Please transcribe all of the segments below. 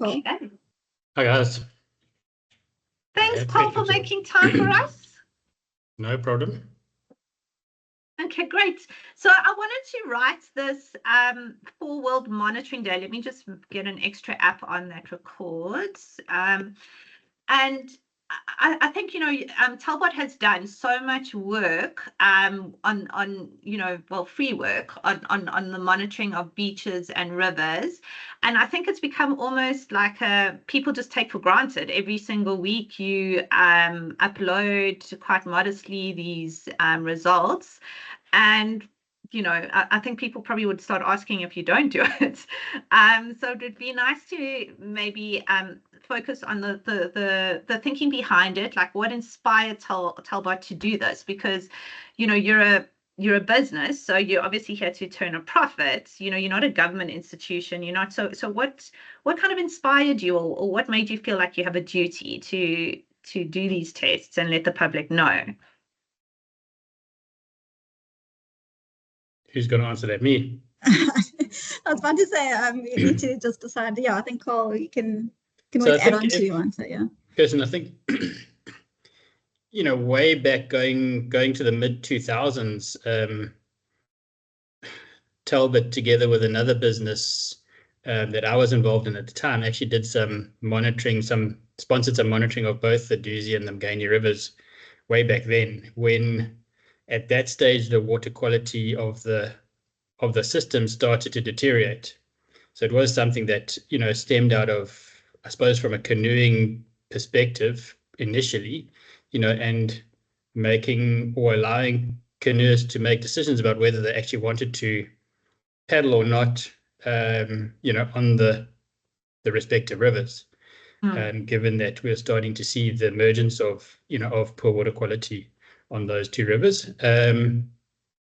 Cool. Okay. Hi guys. Thanks, Paul, for making time for us. No problem. Okay, great. So I wanted to write this for World Monitoring Day. Let me just get an extra app on that records. And I think, Talbot has done so much work on free work on the monitoring of beaches and rivers. And I think it's become almost like people just take for granted. Every single week you upload quite modestly these results. And I think people probably would start asking if you don't do it. So it'd be nice to maybe focus on the thinking behind it, like what inspired Talbot to do this, because you're a business, so you're obviously here to turn a profit. You're not a government institution. You're not. So what kind of inspired you, or what made you feel like you have a duty to do these tests and let the public know? Who's going to answer that? Me. I was about to say, you need to just decide. Yeah, I think Carl, you can So always add on to your answer. Yeah. Kirsten, I think way back going to the mid 2000s, Talbot, together with another business that I was involved in at the time, actually did some monitoring, sponsored some monitoring of both the Duzi and the Mgani rivers way back then, when at that stage the water quality of the system started to deteriorate. So it was something that stemmed out of, I suppose, from a canoeing perspective initially, and making or allowing canoeists to make decisions about whether they actually wanted to paddle or not, on the respective rivers. Given that we're starting to see the emergence of poor water quality on those two rivers. Then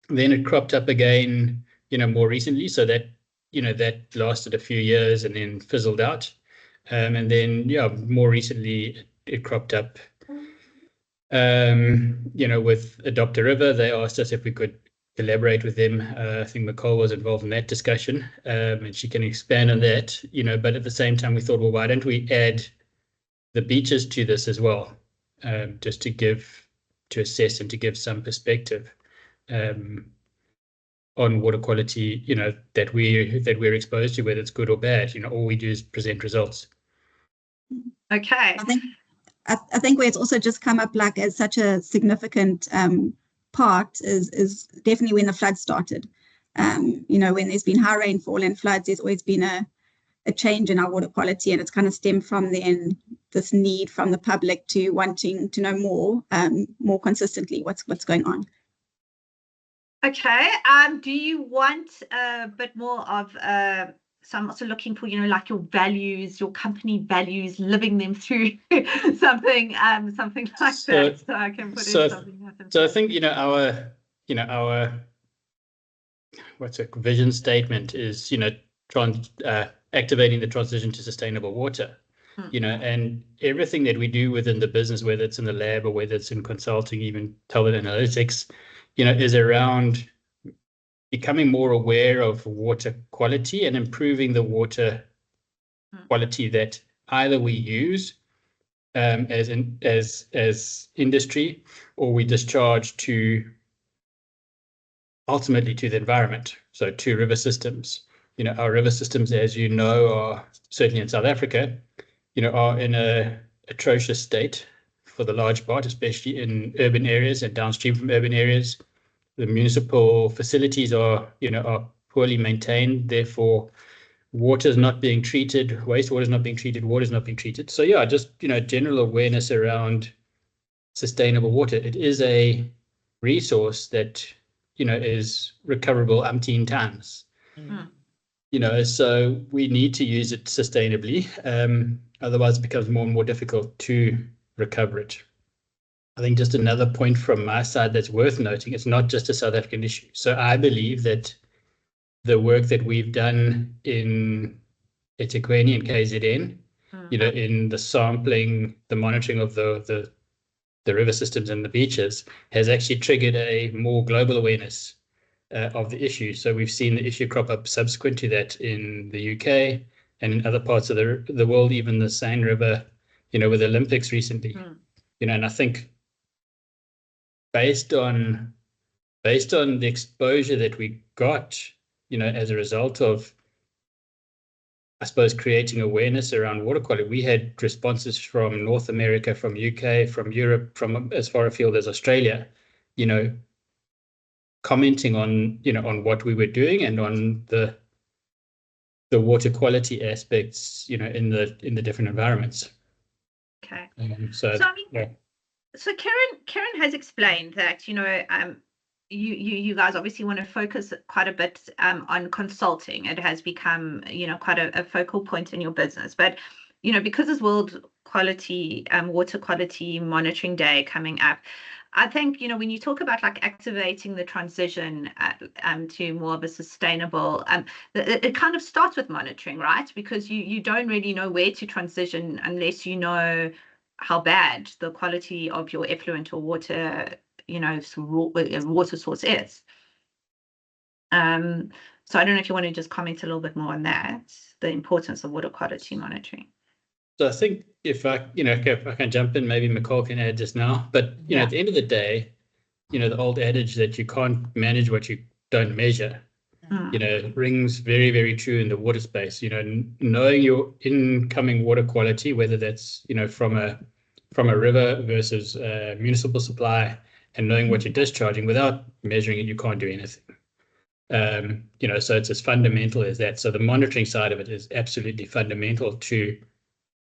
it cropped up again, more recently, so that that lasted a few years and then fizzled out. And then more recently it cropped up with Adopt a River. They asked us if we could collaborate with them. I think Nicole was involved in that discussion, and she can expand on that, but at the same time we thought, well, why don't we add the beaches to this as well, just to assess and to give some perspective on water quality, that we're exposed to, whether it's good or bad. All we do is present results. Okay. I think where it's also just come up like as such a significant part is definitely when the floods started. When there's been high rainfall and floods, there's always been a change in our water quality, and it's kind of stemmed from then this need from the public to wanting to know more consistently what's going on. Okay. Do you want a bit more of so I'm also looking for, like your values, your company values, living them through something like that, so I can put in something. So I think our what's a vision statement is activating the transition to sustainable water. And everything that we do within the business, whether it's in the lab or whether it's in consulting, even Talbot Analytics, is around becoming more aware of water quality and improving the water quality that either we use as industry, or we discharge ultimately to the environment, so to river systems. Our river systems, as you know, are certainly in South Africa, are in a atrocious state for the large part, especially in urban areas and downstream from urban areas. The municipal facilities are poorly maintained. Therefore, water is not being treated, wastewater is not being treated, water is not being treated. So just general awareness around sustainable water. It is a resource that is recoverable umpteen times. So we need to use it sustainably. Otherwise, it becomes more and more difficult to recover it. I think just another point from my side that's worth noting, it's not just a South African issue. So I believe that the work that we've done in eThekwini and KZN, in the sampling, the monitoring of the river systems and the beaches, has actually triggered a more global awareness of the issue. So we've seen the issue crop up subsequent to that in the UK, and in other parts of the world, even the Seine River, with the Olympics recently, and I think based on the exposure that we got, as a result of, I suppose, creating awareness around water quality, we had responses from North America, from UK, from Europe, from as far afield as Australia, commenting on, on what we were doing and on the water quality aspects, in the different environments. Okay. So I mean, so Karen has explained that, you guys obviously want to focus quite a bit on consulting. It has become, quite a focal point in your business. But, because it's World Quality Water Quality Monitoring Day coming up, I think, when you talk about like activating the transition to more of a sustainable, it kind of starts with monitoring, right? Because you don't really know where to transition unless you know how bad the quality of your effluent or water, water source is. So I don't know if you want to just comment a little bit more on that, the importance of water quality monitoring. So I think if I can jump in, maybe McCall can add just now, but at the end of the day, the old adage that you can't manage what you don't measure, rings very, very true in the water space. Knowing your incoming water quality, whether that's from a river versus municipal supply, and knowing what you're discharging, without measuring it, you can't do anything. So it's as fundamental as that. So the monitoring side of it is absolutely fundamental to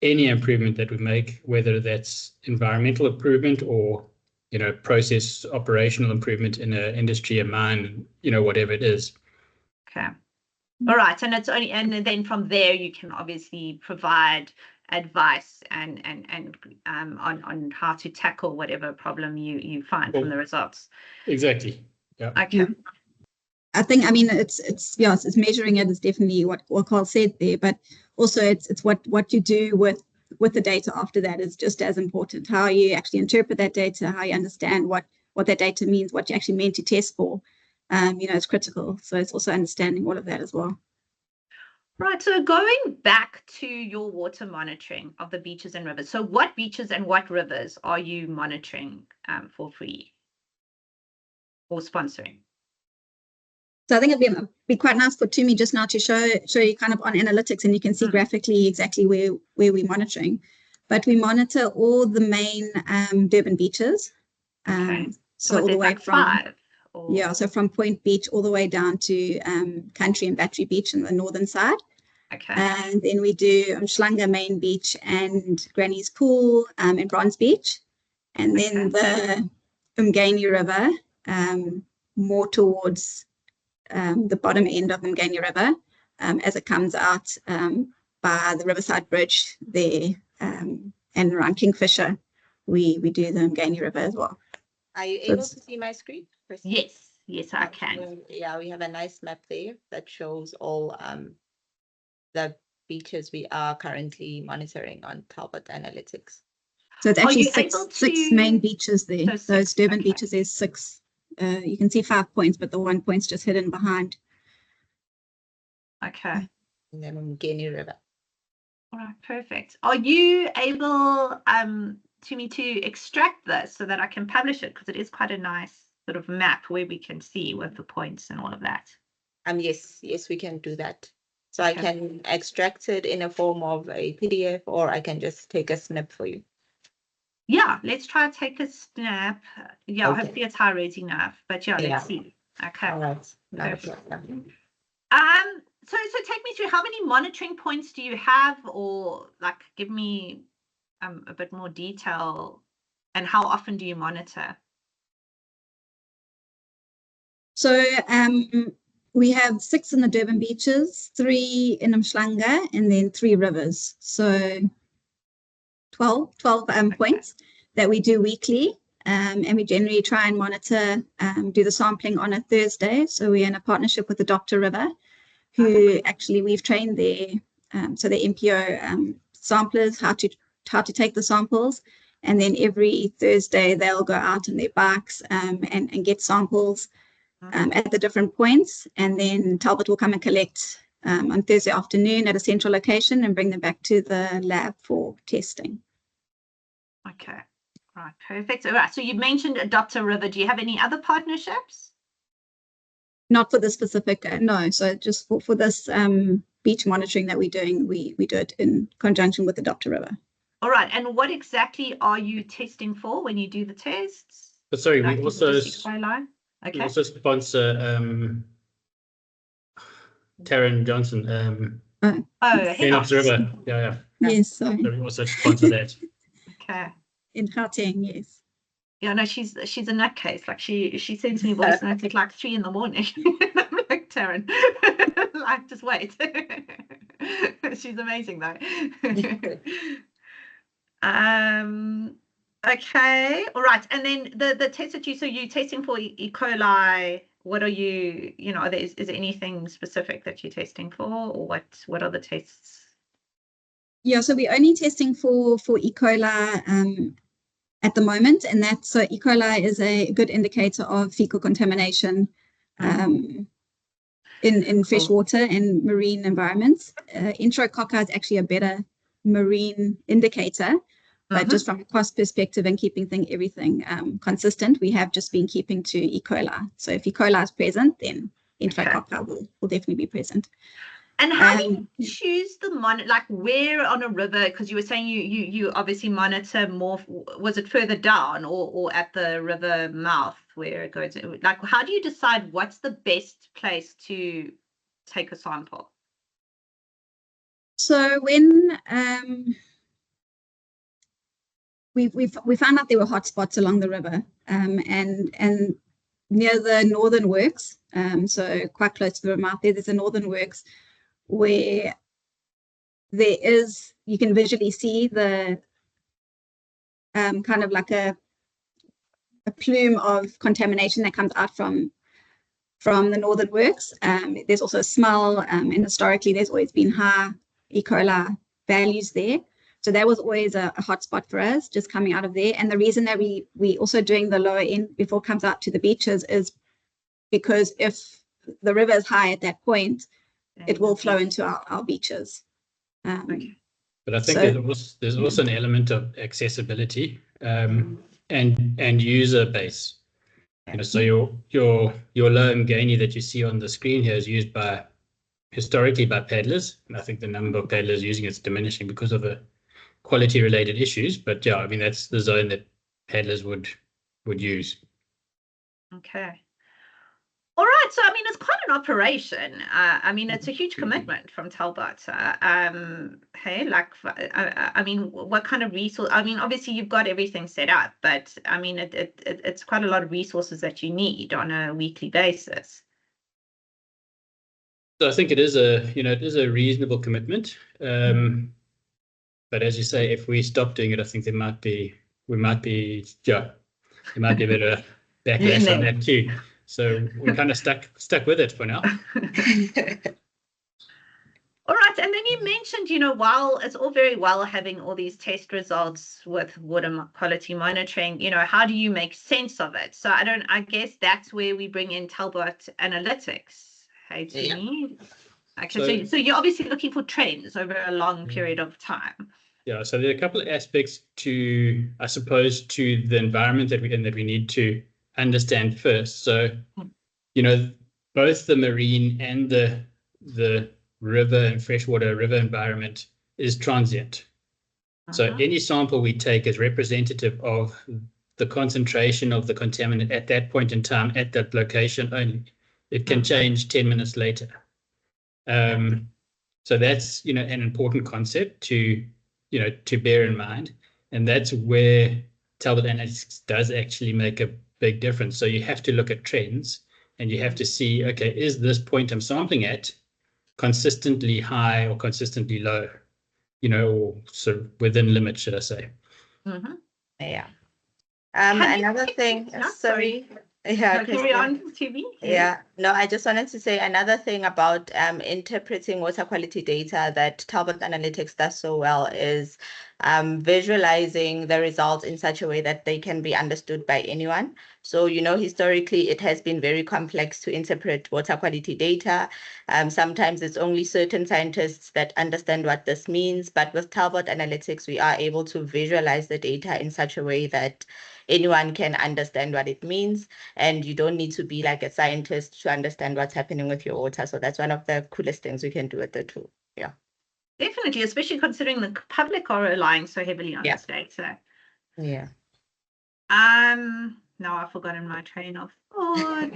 any improvement that we make, whether that's environmental improvement or process operational improvement in an industry, a mine, whatever it is. Okay. All right. And it's only, and then from there you can obviously provide advice and on how to tackle whatever problem you find from the results. Exactly. Yeah. Okay. Yeah. I think, it's measuring it is definitely what Carl said there, but also it's what you do with the data after that is just as important. How you actually interpret that data, how you understand what that data means, what you actually meant to test for, is critical. So it's also understanding all of that as well. Right. So going back to your water monitoring of the beaches and rivers. So what beaches and what rivers are you monitoring for free or sponsoring? So I think it'd be quite nice for Tumi just now to show you kind of on analytics, and you can see graphically exactly where we're monitoring. But we monitor all the main Durban beaches. Okay. So all the way like from 5? Or... so from Point Beach all the way down to Country and Battery Beach in the northern side. Okay. And then we do Umhlanga Main Beach and Granny's Pool and Bronze Beach. And then the Umgeni River, more towards the bottom end of the Umgeni River, as it comes out by the Riverside Bridge there, and around Kingfisher, we do the Umgeni River as well. Are you able to see my screen? Yes, I can. Yeah, we have a nice map there that shows all the beaches we are currently monitoring on Talbot Analytics. So it's actually six main beaches there. So those Durban beaches, there's 6. You can see 5 points, but the 1 point's just hidden behind. Okay. And then Umgeni River. All right, perfect. Are you able to extract this so that I can publish it? Because it is quite a nice sort of map where we can see with the points and all of that. Yes, we can do that. So I can extract it in a form of a PDF, or I can just take a snip for you. Yeah, let's try to take a snap. Yeah, hopefully it's high res enough. But let's see. Okay. All right. So take me through, how many monitoring points do you have, or like give me a bit more detail, and how often do you monitor? So we have 6 in the Durban beaches, 3 in Umhlanga, and then 3 rivers. So 12 points that we do weekly. And we generally try and monitor, do the sampling on a Thursday. So we're in a partnership with the Dr. River, who actually we've trained their so the MPO samplers how to take the samples, and then every Thursday they'll go out on their bikes and get samples at the different points, and then Talbot will come and collect on Thursday afternoon at a central location and bring them back to the lab for testing. Okay, right, perfect. All right, so you mentioned Adopt a River. Do you have any other partnerships? Not for the specific, no. So just for this beach monitoring that we're doing, we do it in conjunction with Adopt a River. All right, and what exactly are you testing for when you do the tests? But sorry, Like, we also okay. we also sponsor Taryn Johnson, Henops River. Yeah. Yes, so So we also sponsor that. Okay. in Gauteng, yes. Yeah, no, she's a nutcase. Like she sends me voice notes at like 3 a.m. I'm like, Taryn, like, just wait. She's amazing though. Okay, all right. And then the test that you're testing for E. coli. What are you, is there anything specific that you're testing for, or what are the tests? Yeah, so we're only testing for E. coli at the moment, and that's so E. coli is a good indicator of fecal contamination in freshwater and marine environments. Enterococci is actually a better marine indicator, but just from a cost perspective and keeping everything consistent, we have just been keeping to E. coli. So if E. coli is present, then enterococci will definitely be present. And how do you choose the like where on a river? Because you were saying you obviously monitor more. Was it further down or at the river mouth where it goes? Like, how do you decide what's the best place to take a sample? So when we found out there were hotspots along the river, and near the northern works, so quite close to the river mouth, there's a northern works where you can visually see the kind of like a plume of contamination that comes out from the northern works. There's also a smell, and historically there's always been high E. coli values there. So that was always a hotspot for us, just coming out of there. And the reason that we also doing the lower end before it comes out to the beaches is because if the river is high at that point, it will flow into our beaches. But I think there's also an element of accessibility and user base. So your low Mgani that you see on the screen here is used historically by paddlers, and I think the number of paddlers using it is diminishing because of the quality related issues. But yeah, I mean that's the zone that paddlers would use. Okay. All right, so I mean, it's quite an operation. I mean, it's a huge commitment from Talbot. Hey, like, I mean, what kind of resource? I mean, obviously you've got everything set up, but I mean, it's quite a lot of resources that you need on a weekly basis. So I think it is a reasonable commitment. But as you say, if we stop doing it, I think there might be a bit of backlash on that too. So we're kind of stuck with it for now. All right, and then you mentioned, while it's all very well having all these test results with water quality monitoring, how do you make sense of it? So I guess that's where we bring in Talbot Analytics. Hey, Tony. Yeah. Okay, so you're obviously looking for trends over a long period of time. Yeah, so there are a couple of aspects to the environment that we need to understand first. So, both the marine and the river and freshwater river environment is transient. So any sample we take is representative of the concentration of the contaminant at that point in time at that location only. It can change 10 minutes later. So that's an important concept to bear in mind, and that's where Talbot Analytics does actually make a big difference. So you have to look at trends, and you have to see, okay, is this point I'm sampling at consistently high or consistently low, or sort of within limits, should I say? Yeah. Another thing. Sorry. Yeah, carry on, TV. Yeah, no, I just wanted to say another thing about interpreting water quality data that Talbot Analytics does so well is visualizing the results in such a way that they can be understood by anyone. So, historically, it has been very complex to interpret water quality data. Sometimes it's only certain scientists that understand what this means, but with Talbot Analytics, we are able to visualize the data in such a way that anyone can understand what it means, and you don't need to be like a scientist to understand what's happening with your water. So that's one of the coolest things we can do with the tool. Yeah. Definitely, especially considering the public are relying so heavily on this data. Yeah. Now I've forgotten my train of thought.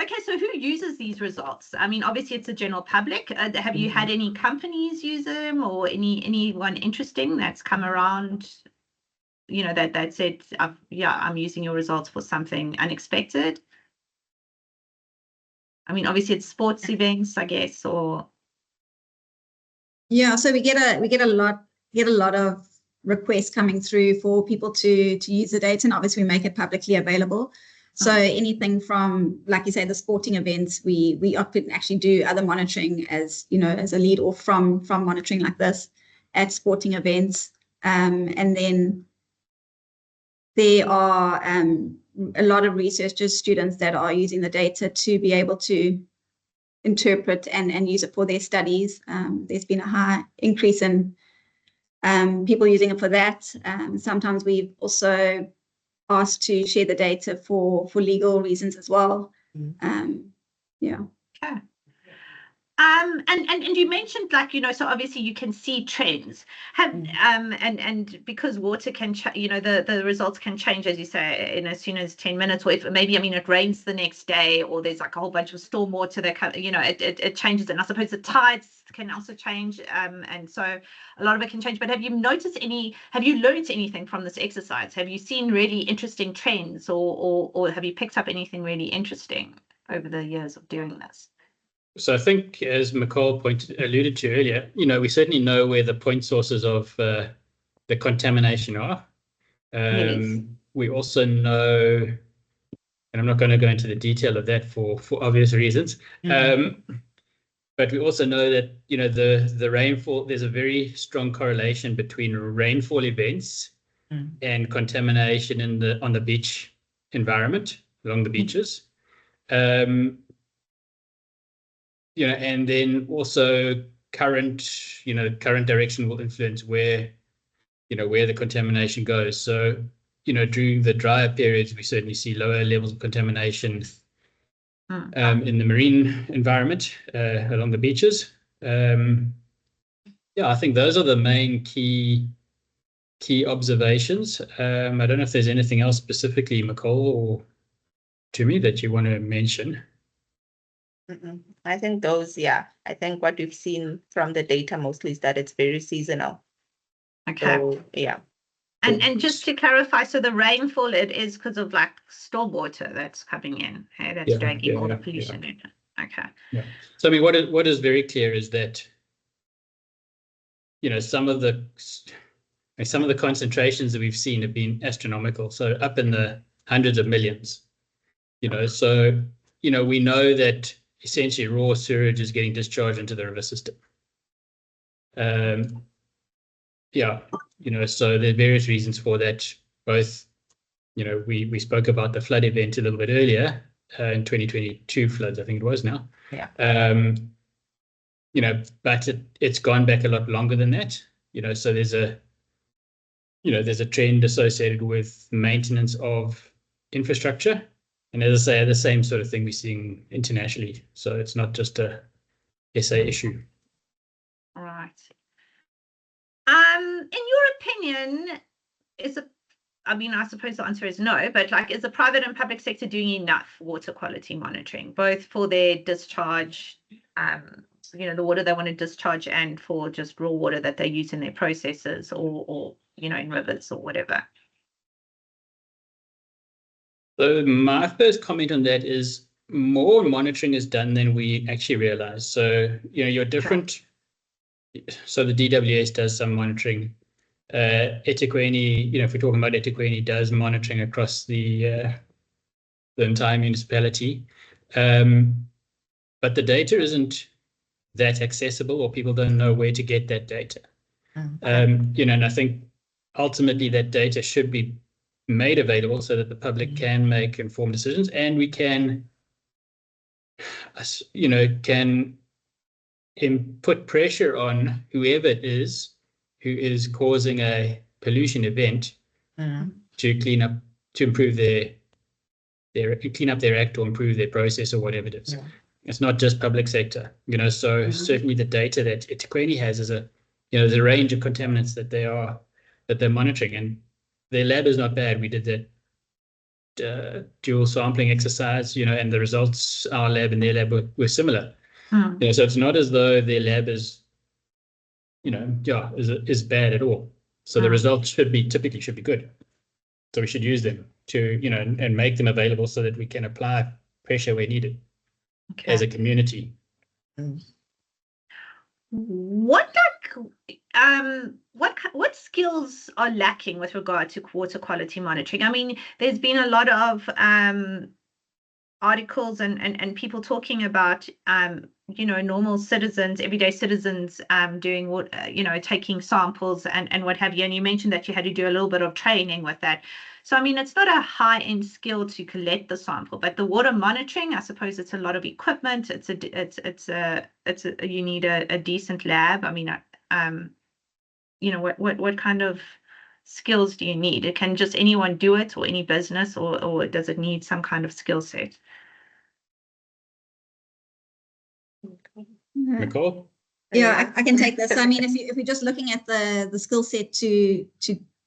Okay, so who uses these results? I mean, obviously it's the general public. Have you had any companies use them, or anyone interesting that's come around, that said, I'm using your results for something unexpected? I mean, obviously it's sports events, I guess, or yeah. So we get a lot of requests coming through for people to use the data, and obviously we make it publicly available. So anything from, like you say, the sporting events, we often actually do other monitoring as a lead off from monitoring like this at sporting events, and then there are a lot of researchers, students that are using the data to be able to interpret and use it for their studies. There's been a high increase in people using it for that. Sometimes we've also asked to share the data for legal reasons as well. Yeah. Okay. And you mentioned, like, so obviously you can see trends. And because water can the results can change, as you say, in as soon as 10 minutes, or if maybe, it rains the next day, or there's like a whole bunch of storm water that it changes. And I suppose the tides can also change, and so a lot of it can change. But have you learned anything from this exercise? Have you seen really interesting trends, or have you picked up anything really interesting over the years of doing this? So I think, as Nicole alluded to earlier, we certainly know where the point sources of the contamination are. Yes. We also know, and I'm not going to go into the detail of that for obvious reasons, but we also know that the rainfall. There's a very strong correlation between rainfall events and contamination on the beach environment along the beaches. And then also current direction will influence where the contamination goes. So, during the drier periods, we certainly see lower levels of contamination in the marine environment along the beaches. I think those are the main key observations. I don't know if there's anything else specifically, Nicole or Tumi, that you want to mention. I think those, I think what we've seen from the data mostly is that it's very seasonal. Okay. So, yeah. And just to clarify, so the rainfall, it is because of like storm water that's coming in, that's dragging all the pollution in. Okay. Yeah. So I mean, what is very clear is that some of the concentrations that we've seen have been astronomical, so up in the hundreds of millions. So we know that essentially raw sewage is getting discharged into the river system. So there are various reasons for that. Both, we spoke about the flood event a little bit earlier, in 2022 floods, I think it was now. Yeah. But it's gone back a lot longer than that. So there's a trend associated with maintenance of infrastructure. And as I say, the same sort of thing we're seeing internationally. So it's not just a SA issue. All right. In your opinion, I suppose the answer is no, but is the private and public sector doing enough water quality monitoring, both for their discharge, the water they want to discharge, and for just raw water that they use in their processes, or in rivers or whatever? So my first comment on that is more monitoring is done than we actually realize. So, you're different. So the DWS does some monitoring. eThekwini, if we're talking about eThekwini, does monitoring across the entire municipality. But the data isn't that accessible, or people don't know where to get that data. Mm. You know, and I think ultimately that data should be made available so that the public can make informed decisions, and we can, you know, can put pressure on whoever it is who is causing a pollution event to clean up, to improve their clean up their act or improve their process or whatever it is. Yeah. It's not just public sector, you know. So certainly the data that eThekwini has is there's a range of contaminants that they're monitoring, and their lab is not bad. We did that dual sampling exercise, you know, and the results, our lab and their lab were similar. You know, so it's not as though their lab is, you know, is bad at all. So the results typically should be good. So we should use them to, you know, and make them available so that we can apply pressure where needed as a community. What skills are lacking with regard to water quality monitoring? I mean, there's been a lot of articles and people talking about you know, normal citizens, everyday citizens doing what, you know, taking samples and what have you. And you mentioned that you had to do a little bit of training with that. So, I mean, it's not a high-end skill to collect the sample, but the water monitoring, I suppose it's a lot of equipment. You need a decent lab. I mean, you know, what kind of skills do you need? Can just anyone do it, or any business, or does it need some kind of skill set? Nicole? Yeah, I can take this. So, I mean, if we're just looking at the skill set to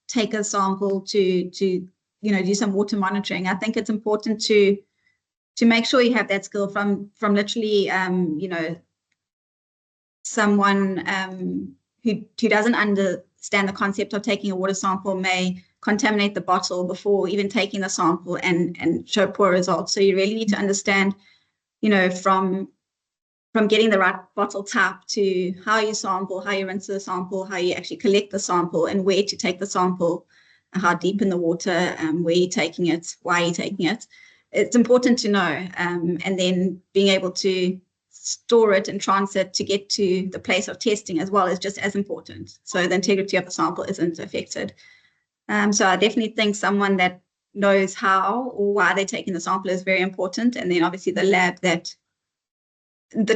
take a sample, to you know, do some water monitoring, I think it's important to make sure you have that skill from literally you know, someone who doesn't understand the concept of taking a water sample may contaminate the bottle before even taking the sample and show poor results. So you really need to understand, you know, from getting the right bottle tap to how you sample, how you rinse the sample, how you actually collect the sample, and where to take the sample, how deep in the water, where you're taking it, why you're taking it. It's important to know, and then being able to store it and transit to get to the place of testing as well is just as important. So the integrity of the sample isn't affected. So I definitely think someone that knows how or why they're taking the sample is very important. And then obviously the lab that the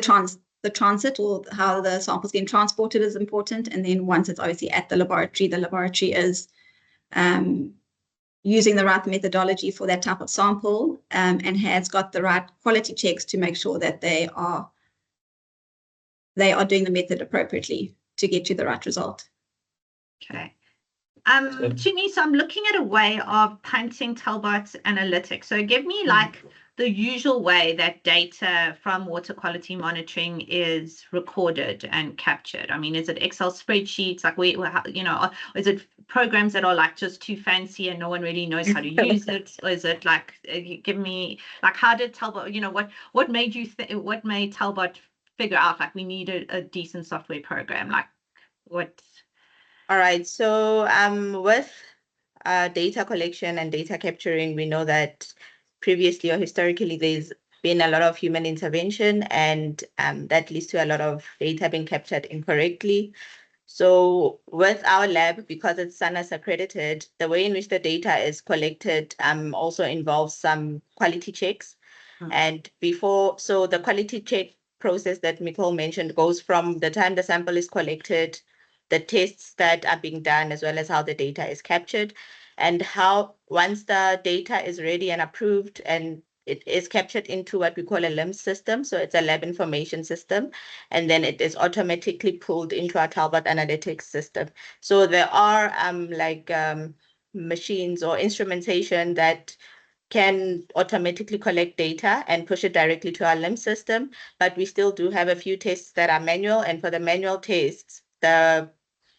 transit or how the sample's getting transported is important. And then once it's obviously at the laboratory is using the right methodology for that type of sample, and has got the right quality checks to make sure that they are doing the method appropriately to get you the right result. Okay. Chini, so I'm looking at a way of punting Talbot analytics. So give me like the usual way that data from water quality monitoring is recorded and captured. I mean, is it Excel spreadsheets? Like you know, is it programs that are like just too fancy and no one really knows how to use it? Or is it like, give me, like, how did Talbot, you know, what made Talbot figure out like we need a decent software program? Like what? All right, so with data collection and data capturing, we know that previously or historically there's been a lot of human intervention, and that leads to a lot of data being captured incorrectly. So with our lab, because it's SANAS accredited, the way in which the data is collected also involves some quality checks. And so the quality check process that Nicole mentioned goes from the time the sample is collected, the tests that are being done, as well as how the data is captured, and how once the data is ready and approved, and it is captured into what we call a LIMS system. So it's a lab information system, and then it is automatically pulled into our Talbot analytics system. So there are machines or instrumentation that can automatically collect data and push it directly to our LIMS system, but we still do have a few tests that are manual, and for the manual tests, the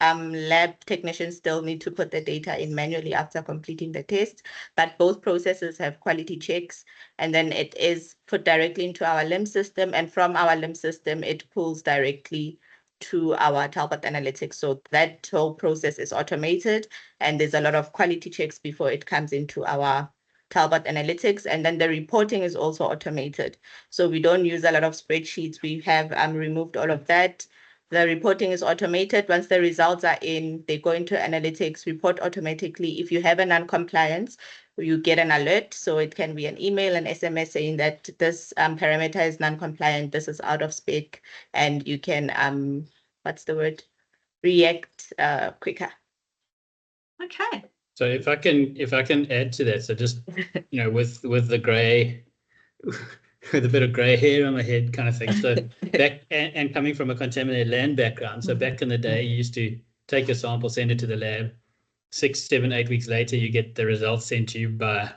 lab technicians still need to put the data in manually after completing the test, but both processes have quality checks, and then it is put directly into our LIMS system, and from our LIMS system, it pulls directly to our Talbot analytics. So that whole process is automated, and there's a lot of quality checks before it comes into our Talbot Analytics, and then the reporting is also automated. So we don't use a lot of spreadsheets. We have removed all of that. The reporting is automated. Once the results are in, they go into analytics, report automatically. If you have a non-compliance, you get an alert. So it can be an email, an SMS saying that this parameter is non-compliant, this is out of spec, and you can, what's the word? React quicker. Okay. So if I can add to that, so just with the grey, with a bit of grey hair on my head kind of thing. So back and coming from a contaminated land background. So back in the day, you used to take a sample, send it to the lab. 6, 7, 8 weeks later, you get the results sent to you by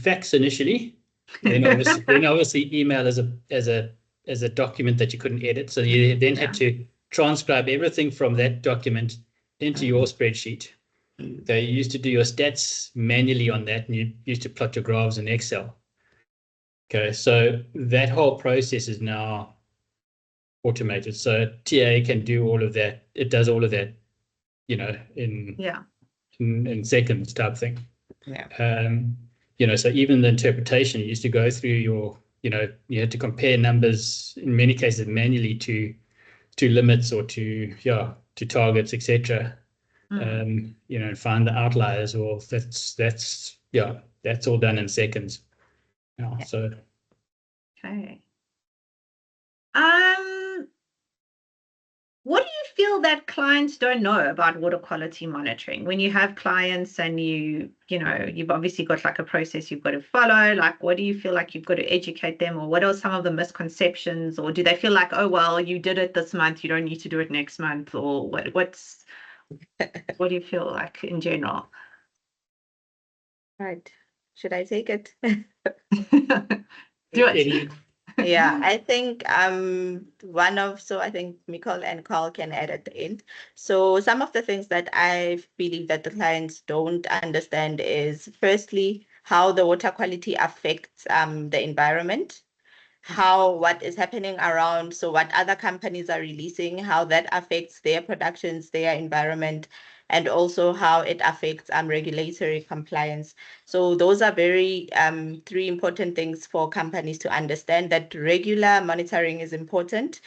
fax initially. Then obviously email as a document that you couldn't edit. So you then had to transcribe everything from that document into your spreadsheet. They used to do your stats manually on that, and you used to plot your graphs in Excel. Okay, so that whole process is now automated. So TA can do all of that. It does all of that, in seconds type thing. So even the interpretation, you used to go through your, you had to compare numbers in many cases manually to limits or to targets, etc. And find the outliers. Or that's all done in seconds. So. Okay. What do you feel that clients don't know about water quality monitoring? When you have clients and you've obviously got like a process you've got to follow, like what do you feel like you've got to educate them, or what are some of the misconceptions, or do they feel like, oh, well, you did it this month, you don't need to do it next month, or what do you feel like in general? Right. Should I take it? Do it. Yeah, I think I think Nicole and Carl can add at the end. So some of the things that I believe that the clients don't understand is, firstly, how the water quality affects the environment, what is happening around, so what other companies are releasing, how that affects their productions, their environment, and also how it affects regulatory compliance. So those are very 3 important things for companies to understand, that regular monitoring is important.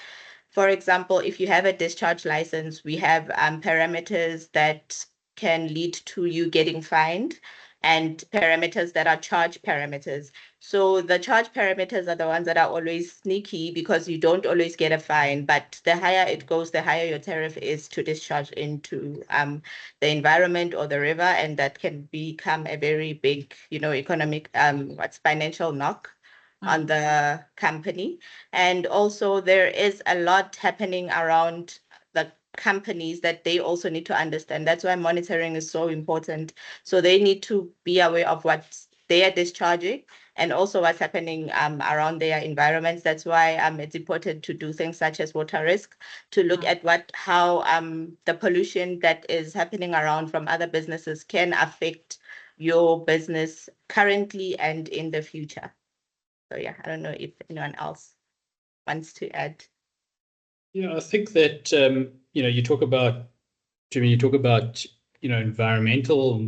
For example, if you have a discharge license, we have parameters that can lead to you getting fined, and parameters that are charge parameters. So the charge parameters are the ones that are always sneaky because you don't always get a fine, but the higher it goes, the higher your tariff is to discharge into the environment or the river, and that can become a very big, economic, financial knock on the company. And also there is a lot happening around the companies that they also need to understand. That's why monitoring is so important. So they need to be aware of what they are discharging and also what's happening around their environments. That's why it's important to do things such as water risk, to look at how the pollution that is happening around from other businesses can affect your business currently and in the future. So yeah, I don't know if anyone else wants to add. Yeah, I think that you talk about, Jimmy, environmental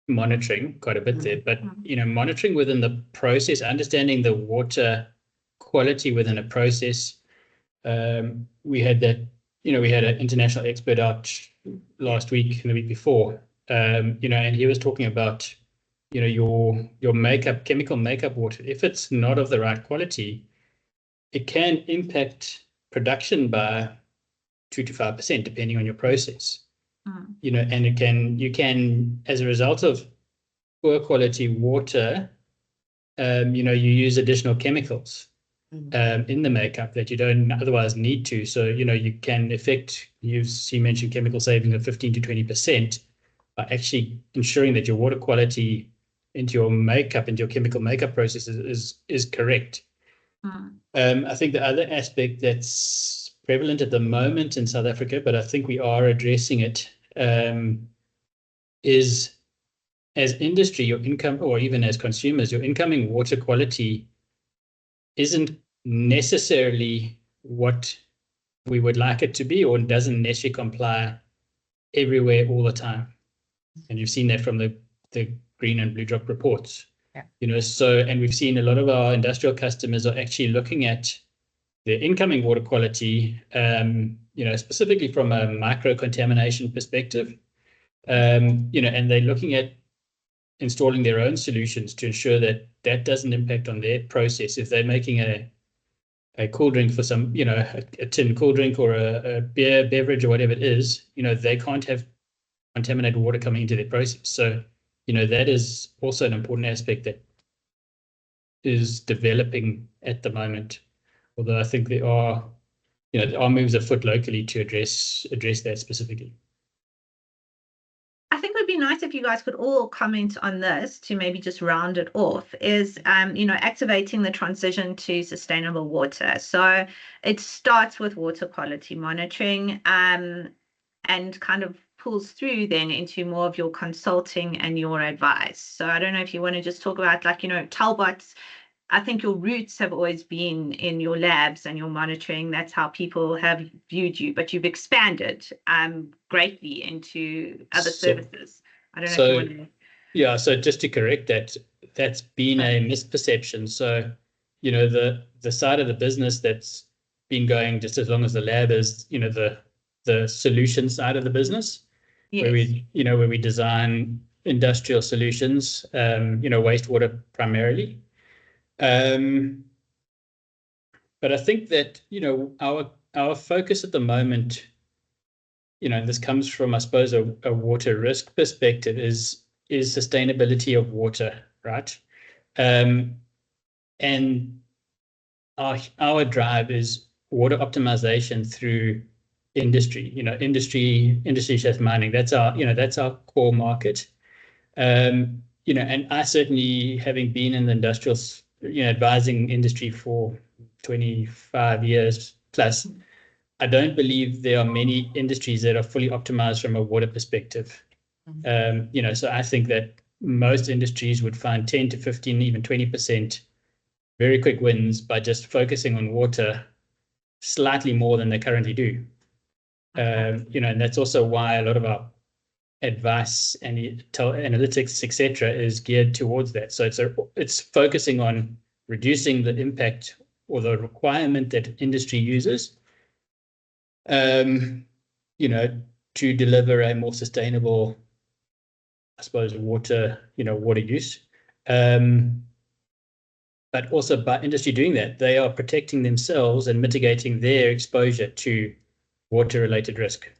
monitoring quite a bit there, but monitoring within the process, understanding the water quality within a process. We had that, we had an international expert out last week and the week before, and he was talking about your chemical makeup water. If it's not of the right quality, it can impact production by 2 to 5%, depending on your process. And you can, as a result of poor quality water, you use additional chemicals in the makeup that you don't otherwise need to. So, you can affect, you mentioned chemical savings of 15 to 20% by actually ensuring that your water quality into your makeup, into your chemical makeup processes is correct. I think the other aspect that's prevalent at the moment in South Africa, but I think we are addressing it, is as industry, your income, or even as consumers, your incoming water quality isn't necessarily what we would like it to be, or doesn't necessarily comply everywhere all the time. And you've seen that from the the green and blue drop reports. Yeah. So, and we've seen a lot of our industrial customers are actually looking at their incoming water quality, specifically from a micro contamination perspective, and they're looking at installing their own solutions to ensure that that doesn't impact on their process. If they're making a cool drink for some, a tin cool drink or a beverage or whatever it is, they can't have contaminated water coming into their process. So, that is also an important aspect that is developing at the moment. Although I think there are moves afoot locally to address that specifically. I think it would be nice if you guys could all comment on this to maybe just round it off, is activating the transition to sustainable water. So it starts with water quality monitoring and kind of pulls through then into more of your consulting and your advice. So I don't know if you want to just talk about Talbot's. I think your roots have always been in your labs and your monitoring. That's how people have viewed you, but you've expanded greatly into other services. I don't know if you want to... Yeah, so just to correct that, that's been a misperception. So, the side of the business that's been going just as long as the lab is, the solution side of the business, Yes. where we design industrial solutions, wastewater primarily. But I think that our focus at the moment, this comes from, I suppose, a water risk perspective, is sustainability of water, right? And our drive is water optimization through industry. Industry such mining. That's our core market. And I certainly, having been in the industrial, advising industry for 25 years plus, I don't believe there are many industries that are fully optimized from a water perspective. So I think that most industries would find 10 to 15, even 20% very quick wins by just focusing on water slightly more than they currently do. And that's also why a lot of our advice and analytics, etc., is geared towards that. So it's focusing on reducing the impact or the requirement that industry uses, to deliver a more sustainable, I suppose, water use. But also by industry doing that, they are protecting themselves and mitigating their exposure to water-related risk.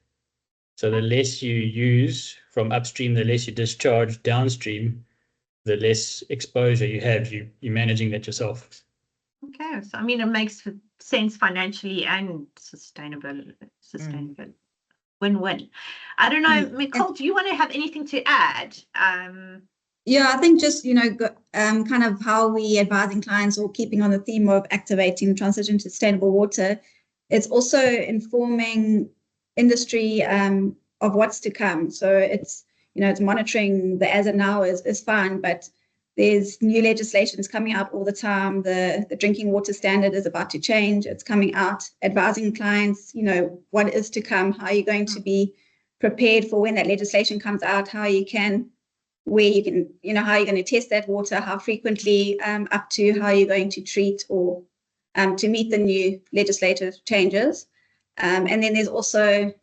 So the less you use from upstream, the less you discharge downstream, the less exposure you have. You're managing that yourself. Okay, so it makes sense financially and sustainable. Win-win. I don't know, Nicole, do you want to have anything to add? Yeah, I think just kind of how we advising clients, or keeping on the theme of activating transition to sustainable water, it's also informing industry of what's to come. So it's monitoring the as and now is fine, but there's new legislations coming out all the time. The drinking water standard is about to change. It's coming out. Advising clients, what is to come, how are you going to be prepared for when that legislation comes out, how you can how you're going to test that water, how frequently, up to how you're going to treat or to meet the new legislative changes. And then there's also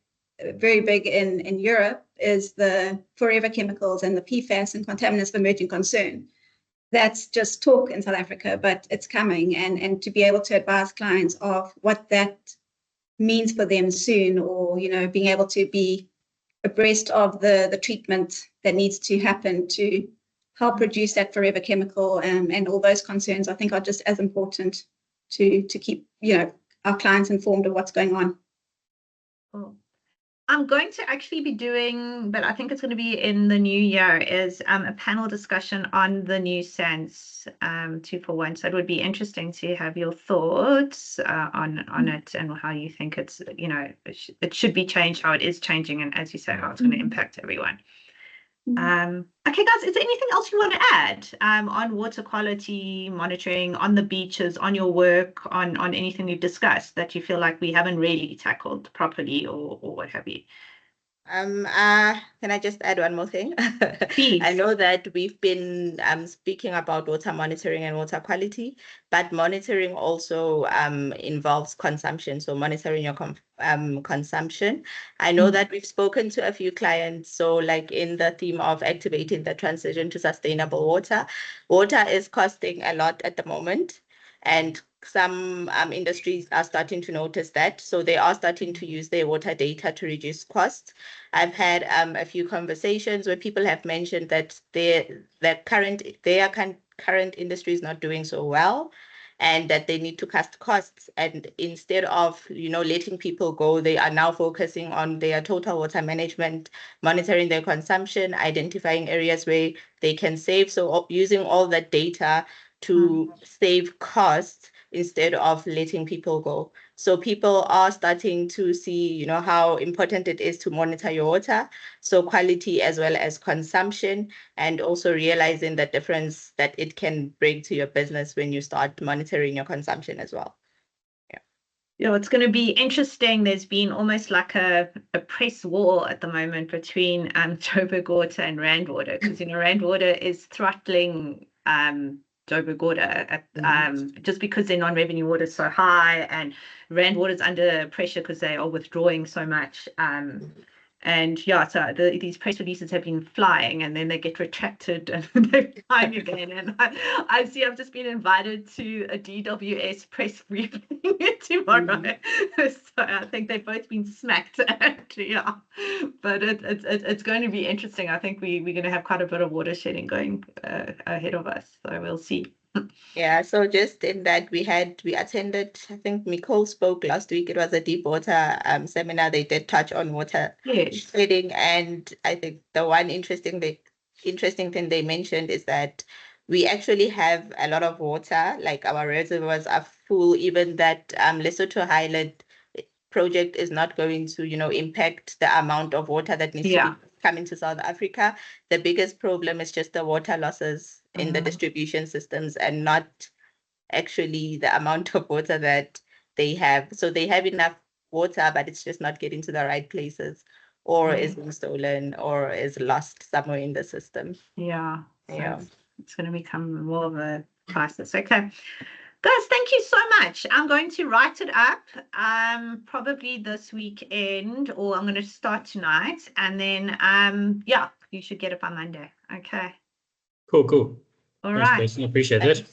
very big in Europe is the forever chemicals and the PFAS and contaminants of emerging concern. That's just talk in South Africa, but it's coming, and to be able to advise clients of what that means for them soon, or being able to be abreast of the treatment that needs to happen to help reduce that forever chemical, and all those concerns, I think, are just as important to keep our clients informed of what's going on. Cool. I'm going to actually be doing, but I think it's going to be in the new year, is a panel discussion on the new SANS 241. So it would be interesting to have your thoughts on it, and how you think it's, it should be changed, how it is changing, and as you say, how it's going to impact everyone. Okay, guys, is there anything else you want to add on water quality monitoring, on the beaches, on your work, on anything we've discussed that you feel like we haven't really tackled properly, or what have you? Can I just add one more thing? Please. I know that we've been speaking about water monitoring and water quality, but monitoring also involves consumption. So monitoring your consumption. I know that we've spoken to a few clients. So like in the theme of activating the transition to sustainable water, water is costing a lot at the moment. And some industries are starting to notice that. So they are starting to use their water data to reduce costs. I've had a few conversations where people have mentioned that their current industry is not doing so well, and that they need to cut costs. And instead of letting people go, they are now focusing on their total water management, monitoring their consumption, identifying areas where they can save. So using all that data to save costs instead of letting people go. So people are starting to see, how important it is to monitor your water, so quality as well as consumption, and also realizing the difference that it can bring to your business when you start monitoring your consumption as well. It's going to be interesting. There's been almost like a press war at the moment between Joburg Water and Rand Water, because Rand Water is throttling Joburg Water just because their non-revenue water is so high, and Rand Water is under pressure because they are withdrawing so much. And yeah, so these press releases have been flying, and then they get retracted and they're flying again. And I've just been invited to a DWS press briefing tomorrow. So I think they've both been smacked. Yeah, but it's going to be interesting. I think we're going to have quite a bit of water shedding going ahead of us. So we'll see. Yeah, so just in that we attended, I think Nicole spoke last week. It was a deep water seminar. They did touch on water shedding, and I think the one interesting thing they mentioned is that we actually have a lot of water, like our reservoirs are full. Even that Lesotho Highland project is not going to, impact the amount of water that needs to be coming to South Africa. The biggest problem is just the water losses in the distribution systems, and not actually the amount of water that they have. So they have enough water, but it's just not getting to the right places, or is being stolen, or is lost somewhere in the system. Yeah. It's going to become more of a crisis. Okay. Guys, thank you so much. I'm going to write it up probably this weekend, or I'm going to start tonight. And then, you should get it by Monday. Okay. Cool. All Thanks, right. Kirsten. Appreciate it.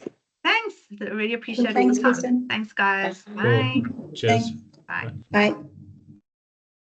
Thanks. I really appreciate it. Thanks, Kirsten. Thanks, guys. Cool. Bye. Cheers. Bye. Bye.